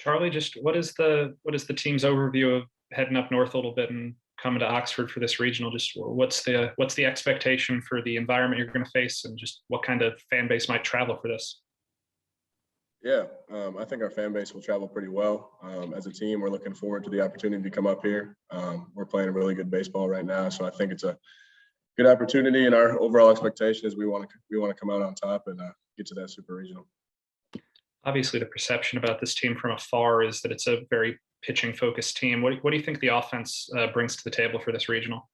Charlie, just what is the team's overview of heading up north a little bit and coming to Oxford for this regional? Just what's the expectation for the environment you're going to face, and just what kind of fan base might travel for this? Yeah, I think our fan base will travel pretty well. As a team, we're looking forward to the opportunity to come up here. We're playing really good baseball right now, so I think it's a good opportunity. And our overall expectation is we want to come out on top and get to that super regional. Obviously, the perception about this team from afar is that it's a very pitching focused team. What do you think the offense brings to the table for this regional?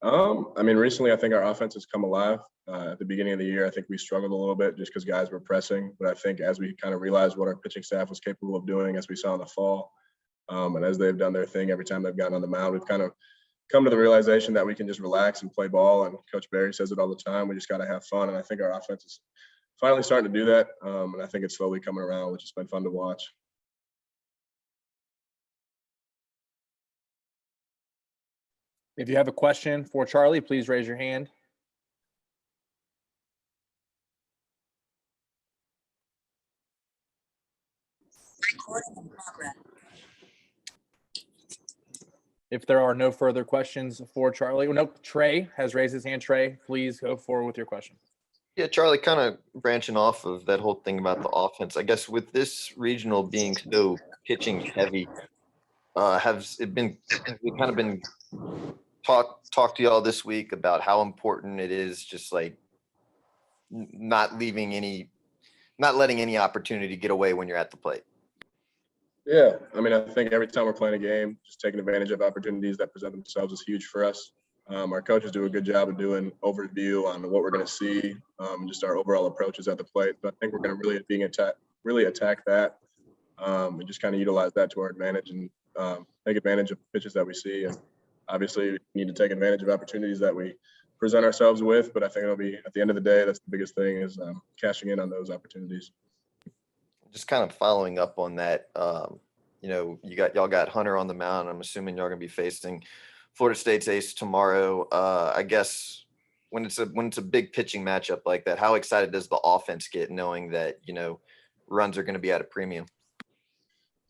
Recently I think our offense has come alive. At the beginning of the year, I think we struggled a little bit just because guys were pressing. But I think as we kind of realized what our pitching staff was capable of doing, as we saw in the fall, and as they've done their thing every time they've gotten on the mound, we've kind of come to the realization that we can just relax and play ball. And Coach Barry says it all the time. We just got to have fun. And I think our offense is finally starting to do that. And I think it's slowly coming around, which has been fun to watch. If you have a question for Charlie, please raise your hand. Recording in progress. If there are no further questions for Charlie, nope, Trey has raised his hand. Trey, please go forward with your question. Yeah, Charlie, kind of branching off of that whole thing about the offense, I guess with this regional being so pitching heavy, has it kind of been talk to y'all this week about how important it is, just like not letting any opportunity get away when you're at the plate? Yeah, I think every time we're playing a game, just taking advantage of opportunities that present themselves is huge for us. Our coaches do a good job of doing overview on what we're going to see, just our overall approaches at the plate. So I think we're going to really attack that, and just kind of utilize that to our advantage and take advantage of pitches that we see. And obviously, we need to take advantage of opportunities that we present ourselves with. But I think it'll be, at the end of the day, that's the biggest thing, is cashing in on those opportunities. Just kind of following up on that, y'all got Hunter on the mound. I'm assuming y'all gonna be facing Florida State's ace tomorrow. I guess when it's a big pitching matchup like that, how excited does the offense get knowing that runs are going to be at a premium?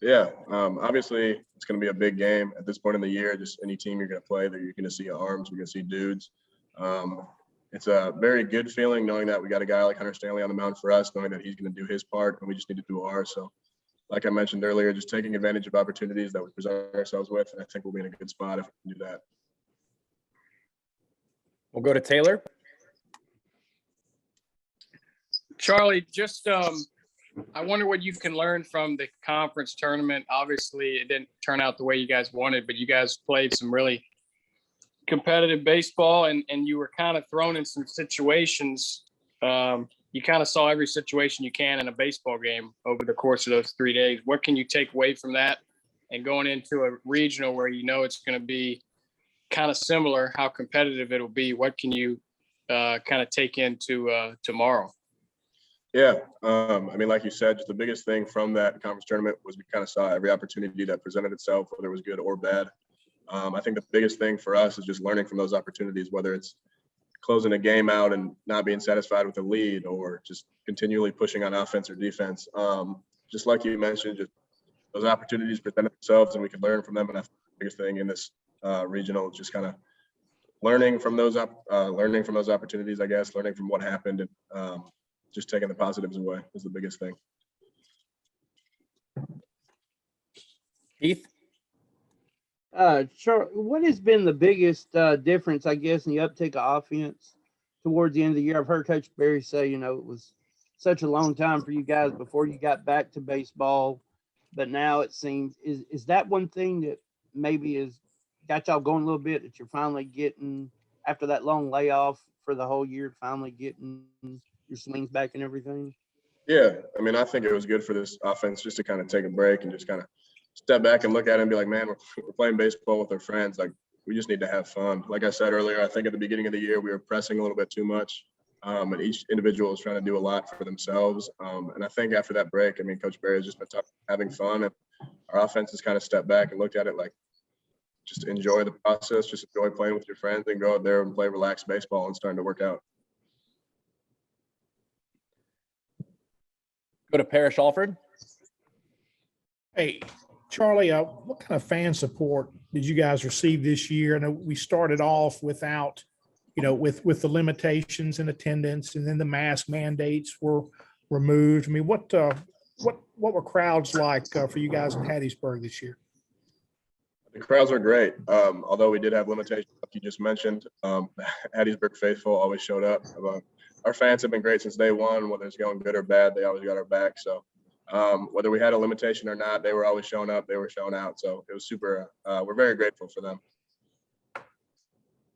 Yeah, obviously it's going to be a big game at this point in the year. Just any team you're going to play, that you're going to see arms, you're going to see dudes. It's a very good feeling knowing that we got a guy like Hunter Stanley on the mound for us, knowing that he's going to do his part and we just need to do ours. So like I mentioned earlier, just taking advantage of opportunities that we present ourselves with, and I think we'll be in a good spot if we can do that. We'll go to Taylor. Charlie, just I wonder what you can learn from the conference tournament. Obviously, it didn't turn out the way you guys wanted, but you guys played some really competitive baseball, and you were kind of thrown in some situations. You kind of saw every situation you can in a baseball game over the course of those 3 days. What can you take away from that? And going into a regional where it's going to be kind of similar, how competitive it'll be, what can you kind of take into tomorrow? Yeah, like you said, just the biggest thing from that conference tournament was we kind of saw every opportunity that presented itself, whether it was good or bad. I think the biggest thing for us is just learning from those opportunities, whether it's closing a game out and not being satisfied with a lead, or just continually pushing on offense or defense. Just like you mentioned, just those opportunities present themselves and we can learn from them. And that's the biggest thing in this regional, just kind of learning from those opportunities, I guess, learning from what happened, and just taking the positives away is the biggest thing. Heath? Sure. What has been the biggest difference, I guess, in the uptick of offense towards the end of the year? I've heard Coach Barry say, it was such a long time for you guys before you got back to baseball, but now it seems, is that one thing that maybe has got y'all going a little bit, that you're finally getting, after that long layoff for the whole year, finally getting your swings back and everything? Yeah, I think it was good for this offense just to kind of take a break and just kind of step back and look at it and be like, man, we're playing baseball with our friends. Like, we just need to have fun. Like I said earlier, I think at the beginning of the year, we were pressing a little bit too much. And each individual was trying to do a lot for themselves. And I think after that break, Coach Barry has just been having fun. And our offense has kind of stepped back and looked at it like, just enjoy the process, just enjoy playing with your friends, and go out there and play relaxed baseball and starting to work out. Go to Parrish Alford. Hey, Charlie, what kind of fan support did you guys receive this year? I know we started off without, with the limitations in attendance, and then the mask mandates were removed. I mean, what were crowds like for you guys in Hattiesburg this year? The crowds were great. Although we did have limitations, like you just mentioned, Hattiesburg faithful always showed up. Our fans have been great since day one. Whether it's going good or bad, they always got our back. So whether we had a limitation or not, they were always showing up. They were showing out. So it was super. We're very grateful for them.